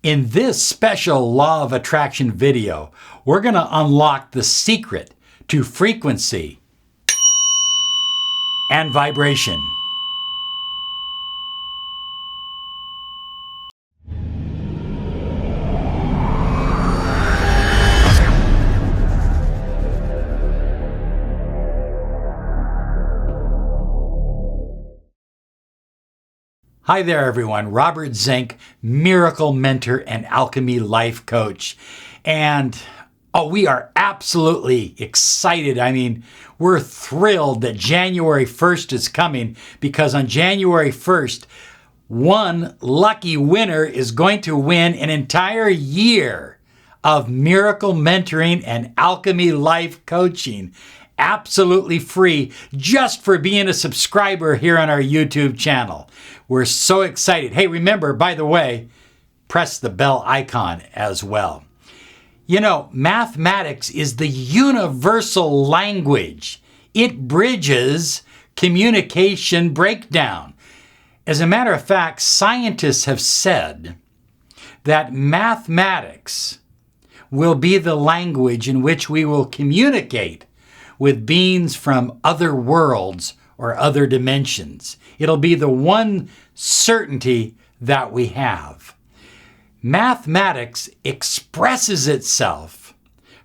In this special Law of Attraction video, we're going to unlock the secret to frequency and vibration. Hi there, everyone. Robert Zink, miracle mentor and alchemy life coach. And we are absolutely excited. I mean, we're thrilled that January 1st is coming, because on January 1st, one lucky winner is going to win an entire year of miracle mentoring and alchemy life coaching. Absolutely free, just for being a subscriber here on our YouTube channel. We're so excited. Hey, remember, by the way, press the bell icon as well. You know, mathematics is the universal language. It bridges communication breakdown. As a matter of fact, scientists have said that mathematics will be the language in which we will communicate with beings from other worlds or other dimensions. It'll be the one certainty that we have. Mathematics expresses itself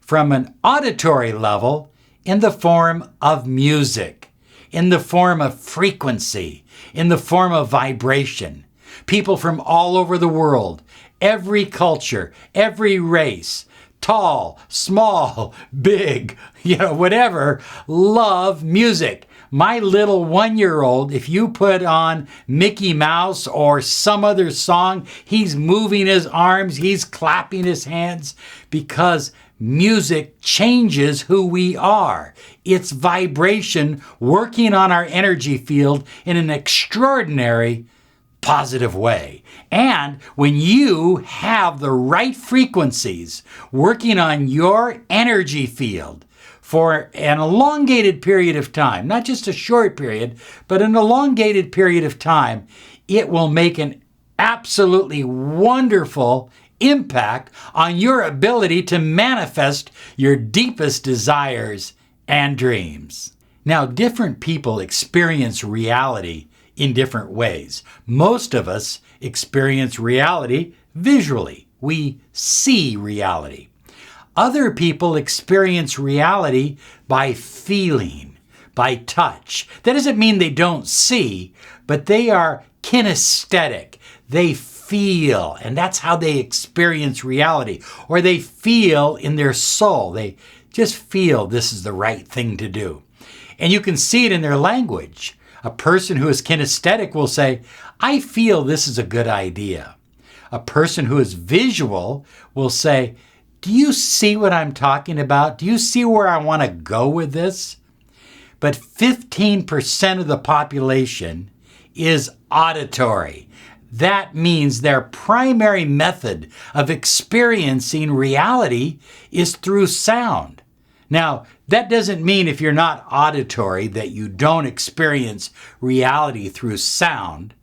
from an auditory level in the form of music, in the form of frequency, in the form of vibration. People from all over the world, every culture, every race, tall, small, big, whatever, love music. My little 1-year-old, if you put on Mickey Mouse or some other song, he's moving his arms, he's clapping his hands, because music changes who we are. It's vibration working on our energy field in an extraordinary positive way. And when you have the right frequencies working on your energy field for an elongated period of time, not just a short period, but an elongated period of time, it will make an absolutely wonderful impact on your ability to manifest your deepest desires and dreams. Now, different people experience reality in different ways. Most of us experience reality visually. We see reality. Other people experience reality by feeling, by touch. That doesn't mean they don't see, but they are kinesthetic. They feel, and that's how they experience reality. Or they feel in their soul. They just feel this is the right thing to do. And you can see it in their language. A person who is kinesthetic will say, I feel this is a good idea. A person who is visual will say, do you see what I'm talking about? Do you see where I want to go with this? But 15% of the population is auditory. That means their primary method of experiencing reality is through sound. Now, that doesn't mean if you're not auditory that you don't experience reality through sound.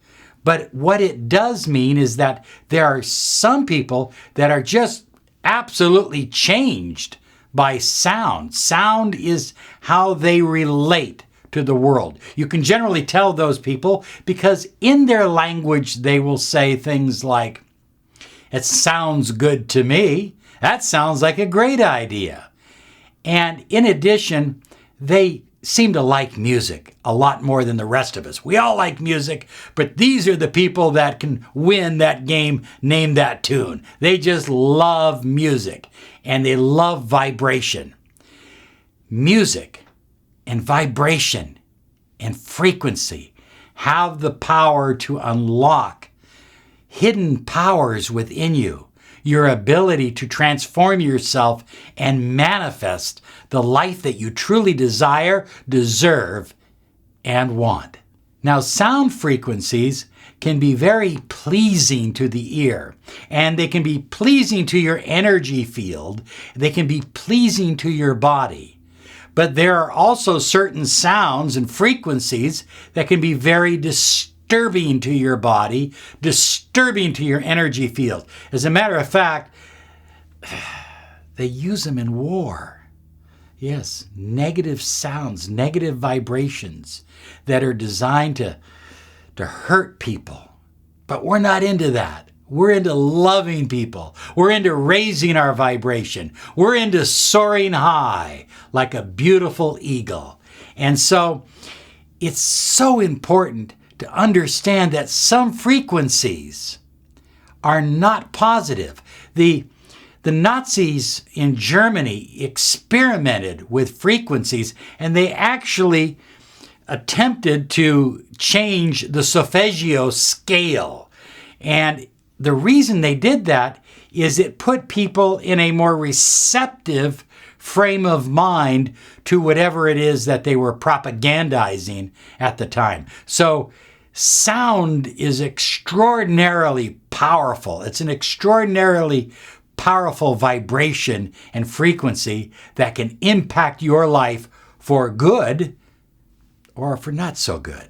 But what it does mean is that there are some people that are just absolutely changed by sound. Sound is how they relate to the world. You can generally tell those people because in their language they will say things like, it sounds good to me. That sounds like a great idea. And in addition, they seem to like music a lot more than the rest of us. We all like music, but these are the people that can win that game, name that tune. They just love music and they love vibration. Music and vibration and frequency have the power to unlock hidden powers within you. Your ability to transform yourself and manifest the life that you truly desire, deserve, and want. Now, sound frequencies can be very pleasing to the ear, and they can be pleasing to your energy field. They can be pleasing to your body. But there are also certain sounds and frequencies that can be very disturbing disturbing to your body, disturbing to your energy field. As a matter of fact, they use them in war. Yes, negative sounds, negative vibrations that are designed to hurt people. But we're not into that. We're into loving people. We're into raising our vibration. We're into soaring high like a beautiful eagle. And so it's so important to understand that some frequencies are not positive. The Nazis in Germany experimented with frequencies, and they actually attempted to change the solfeggio scale. And the reason they did that is it put people in a more receptive frame of mind to whatever it is that they were propagandizing at the time. So sound is extraordinarily powerful. It's an extraordinarily powerful vibration and frequency that can impact your life for good or for not so good.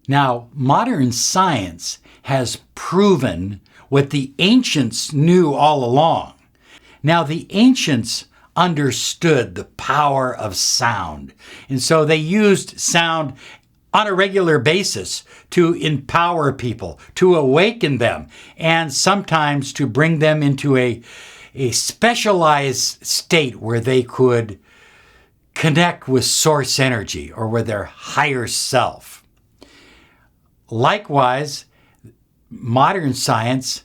Now, modern science has proven what the ancients knew all along. Now, the ancients understood the power of sound, and so they used sound on a regular basis to empower people, to awaken them, and sometimes to bring them into a specialized state where they could connect with source energy or with their higher self. Likewise, modern science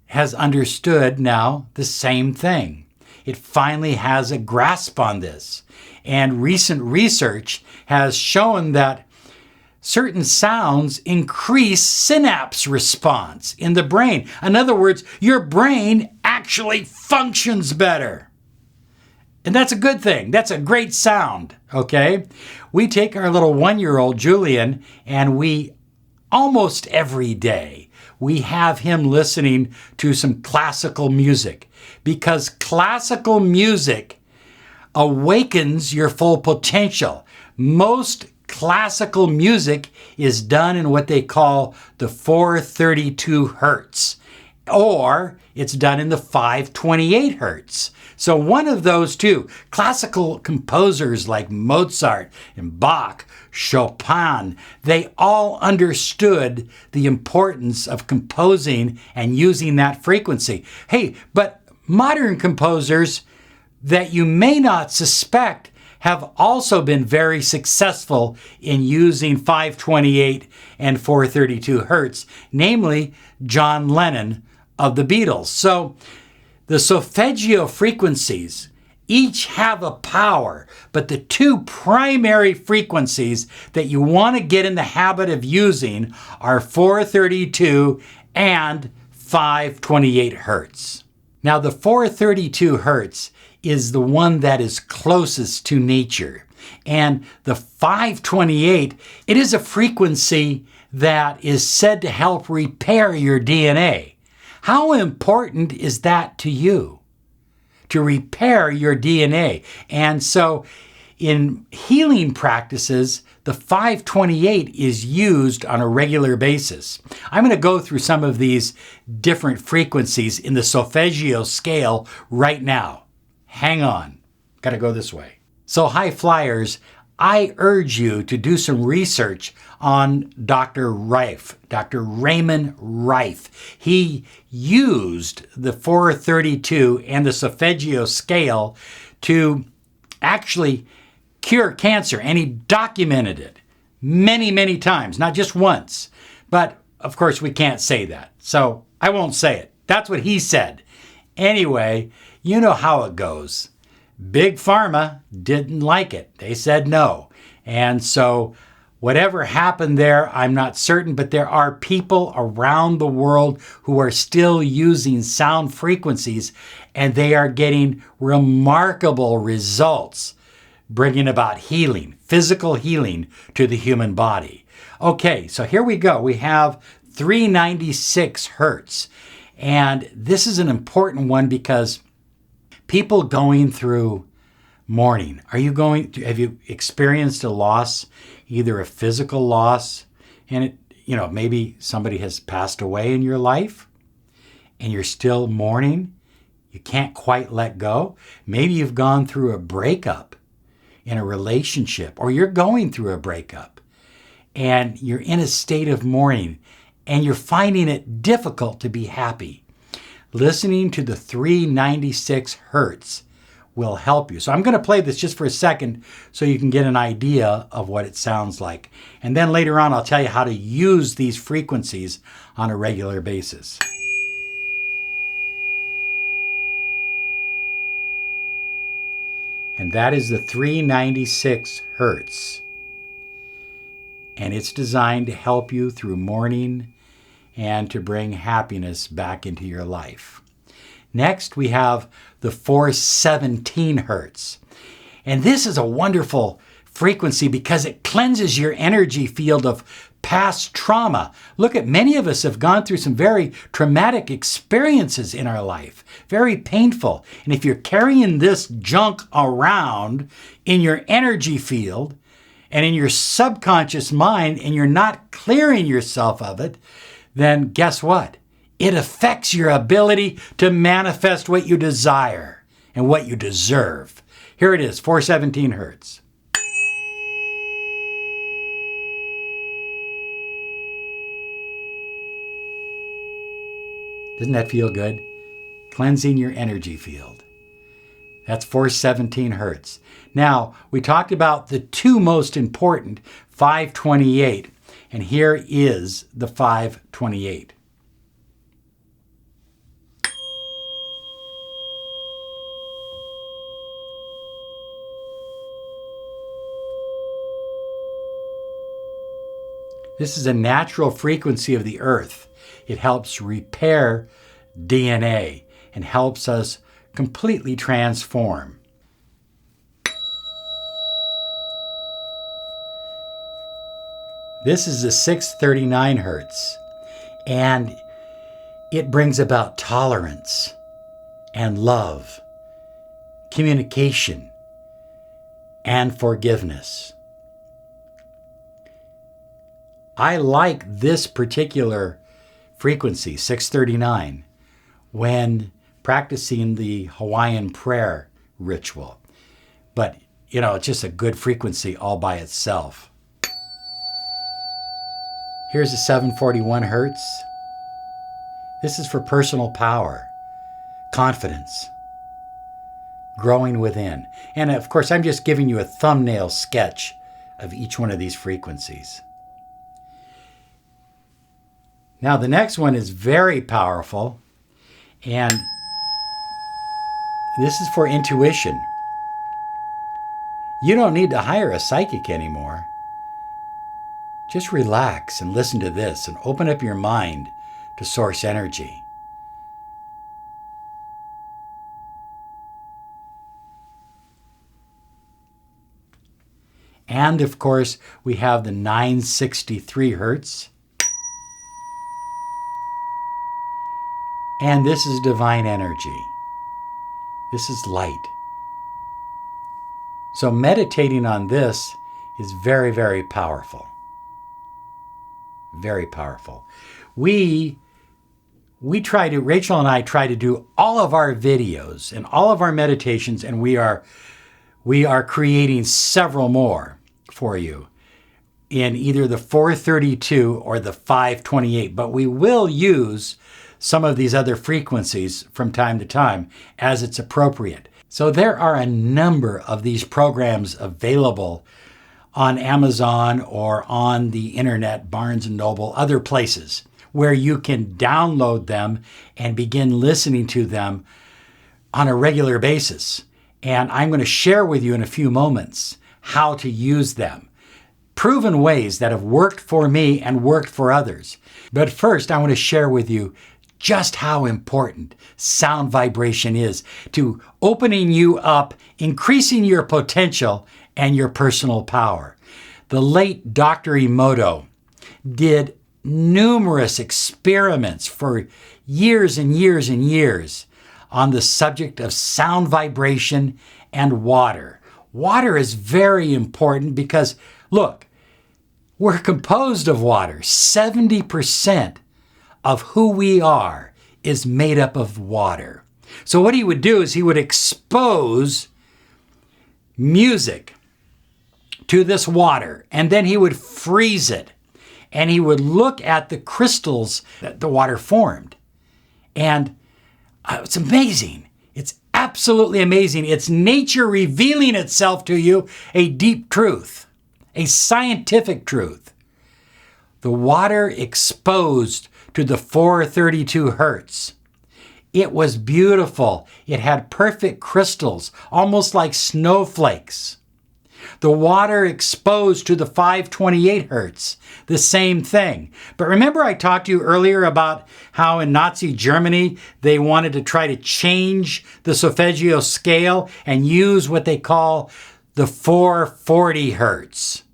has understood now the same thing. It finally has a grasp on this. And recent research has shown that certain sounds increase synapse response in the brain. In other words, your brain actually functions better. And that's a good thing. That's a great sound, okay? We take our little 1-year-old Julian, and we almost every day, we have him listening to some classical music, because classical music awakens your full potential. Most classical music is done in what they call the 432 hertz, or it's done in the 528 hertz. So one of those two, classical composers like Mozart and Bach, Chopin, they all understood the importance of composing and using that frequency. Hey, but modern composers that you may not suspect have also been very successful in using 528 and 432 hertz, namely John Lennon of the Beatles. So the solfeggio frequencies each have a power, but the two primary frequencies that you want to get in the habit of using are 432 and 528 hertz. Now, the 432 hertz is the one that is closest to nature. And the 528, it is a frequency that is said to help repair your DNA. How important is that to you? To repair your DNA. And so in healing practices, the 528 is used on a regular basis. I'm going to go through some of these different frequencies in the solfeggio scale right now. Hang on. Got to go this way. So high flyers, I urge you to do some research on Dr. Raymond Rife. He used the 432 and the solfeggio scale to actually cure cancer, and he documented it many, many times, not just once. But of course, we can't say that, so I won't say it. That's what he said. Anyway, you know how it goes. Big Pharma didn't like it. They said no. And so whatever happened there, I'm not certain, but there are people around the world who are still using sound frequencies, and they are getting remarkable results, bringing about healing, physical healing to the human body. Okay, so here we go. We have 396 hertz. And this is an important one because people going through mourning, have you experienced a loss, either a physical loss? And maybe somebody has passed away in your life and you're still mourning. You can't quite let go. Maybe you've gone through a breakup in a relationship, or you're going through a breakup and you're in a state of mourning and you're finding it difficult to be happy. Listening to the 396 hertz will help you. So I'm going to play this just for a second so you can get an idea of what it sounds like. And then later on, I'll tell you how to use these frequencies on a regular basis. And that is the 396 hertz. And it's designed to help you through mourning and to bring happiness back into your life. Next, we have the 417 hertz. And this is a wonderful frequency because it cleanses your energy field of past trauma. Look at, many of us have gone through some very traumatic experiences in our life, very painful. And if you're carrying this junk around in your energy field and in your subconscious mind and you're not clearing yourself of it, then guess what? It affects your ability to manifest what you desire and what you deserve. Here it is, 417 hertz. Doesn't that feel good? Cleansing your energy field. That's 417 hertz. Now, we talked about the two most important, 528, and here is the 528. This is a natural frequency of the earth. It helps repair DNA and helps us completely transform. This is the 639 hertz, and it brings about tolerance and love, communication, and forgiveness. I like this particular frequency, 639, when practicing the Hawaiian prayer ritual. But, it's just a good frequency all by itself. Here's the 741 hertz. This is for personal power, confidence, growing within. And of course, I'm just giving you a thumbnail sketch of each one of these frequencies. Now, the next one is very powerful, and this is for intuition. You don't need to hire a psychic anymore. Just relax and listen to this and open up your mind to source energy. And of course, we have the 963 hertz. And this is divine energy. This is light. So meditating on this is very, very powerful. Very powerful. Rachel and I try to do all of our videos and all of our meditations, and we are creating several more for you in either the 432 or the 528, but we will use some of these other frequencies from time to time as it's appropriate. So there are a number of these programs available on Amazon or on the internet, Barnes & Noble, other places where you can download them and begin listening to them on a regular basis. And I'm going to share with you in a few moments how to use them. Proven ways that have worked for me and worked for others. But first, I want to share with you just how important sound vibration is to opening you up, increasing your potential and your personal power. The late Dr. Emoto did numerous experiments for years and years and years on the subject of sound vibration and water. Water is very important because, look, We're composed of water. 70% of who we are is made up of water. So what he would do is he would expose music to this water, and then he would freeze it, and he would look at the crystals that the water formed. And it's amazing. It's absolutely amazing. It's nature revealing itself to you, a deep truth, a scientific truth. The water exposed to the 432 hertz. It was beautiful. It had perfect crystals, almost like snowflakes. The water exposed to the 528 hertz, the same thing. But remember I talked to you earlier about how in Nazi Germany they wanted to try to change the solfeggio scale and use what they call the 440 hertz.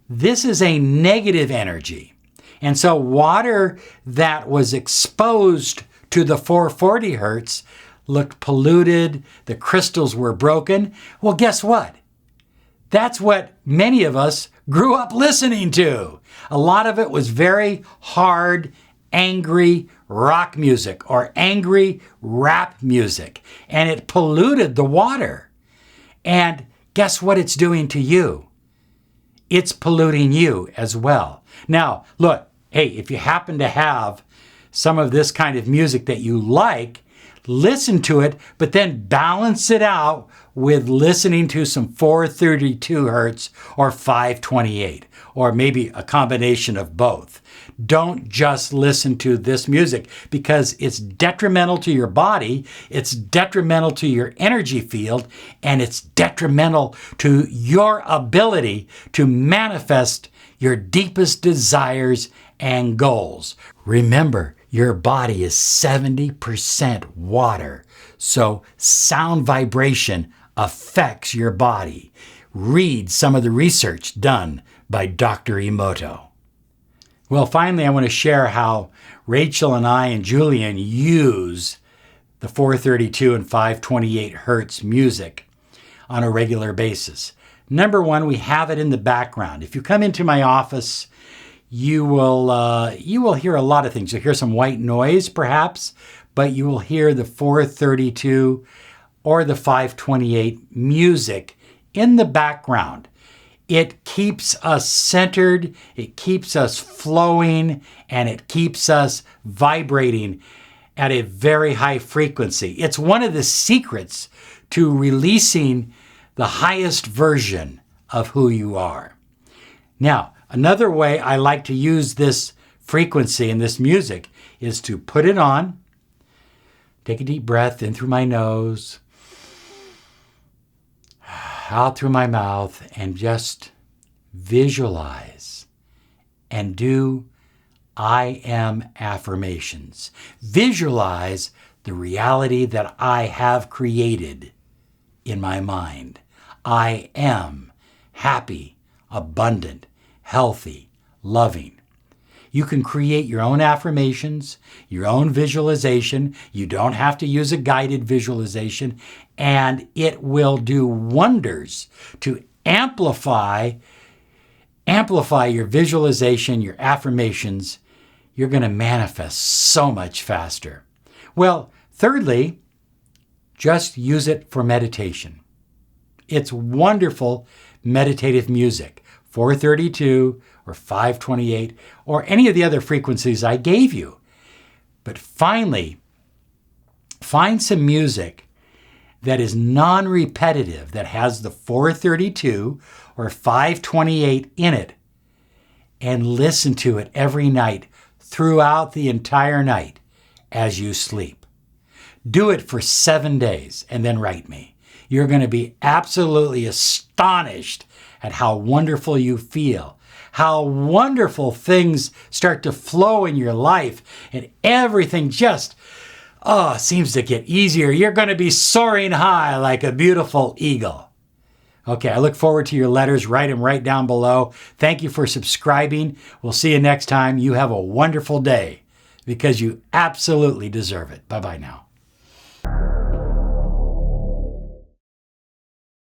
This is a negative energy. And so water that was exposed to the 440 hertz looked polluted, the crystals were broken. Well, guess what? That's what many of us grew up listening to. A lot of it was very hard, angry rock music or angry rap music, and it polluted the water. And guess what it's doing to you? It's polluting you as well. Now, look, hey, if you happen to have some of this kind of music that you like, listen to it, but then balance it out with listening to some 432 hertz or 528, or maybe a combination of both. Don't just listen to this music because it's detrimental to your body, it's detrimental to your energy field, and it's detrimental to your ability to manifest your deepest desires and goals. Remember, your body is 70% water, so sound vibration affects your body. Read some of the research done by Dr. Emoto. Well, finally, I want to share how Rachel and I and Julian use the 432 and 528 hertz music on a regular basis. Number one, we have it in the background. If you come into my office, you will hear a lot of things. You'll hear some white noise, perhaps, but you will hear the 432 or the 528 music in the background. It keeps us centered, it keeps us flowing, and it keeps us vibrating at a very high frequency. It's one of the secrets to releasing the highest version of who you are. Now, another way I like to use this frequency and this music is to put it on, take a deep breath in through my nose, out through my mouth, and just visualize and do I am affirmations. Visualize the reality that I have created in my mind. I am happy, abundant, healthy, loving. You can create your own affirmations, your own visualization. You don't have to use a guided visualization, and it will do wonders to amplify your visualization, your affirmations. You're going to manifest so much faster. Well, thirdly, just use it for meditation. It's wonderful meditative music, 432 or 528 or any of the other frequencies I gave you. But finally, find some music that is non-repetitive, that has the 432 or 528 in it, and listen to it every night throughout the entire night as you sleep. Do it for 7 days and then write me. You're going to be absolutely astonished at how wonderful you feel, how wonderful things start to flow in your life, and everything just seems to get easier. You're going to be soaring high like a beautiful eagle. Okay, I look forward to your letters. Write them right down below. Thank you for subscribing. We'll see you next time. You have a wonderful day because you absolutely deserve it. Bye-bye now.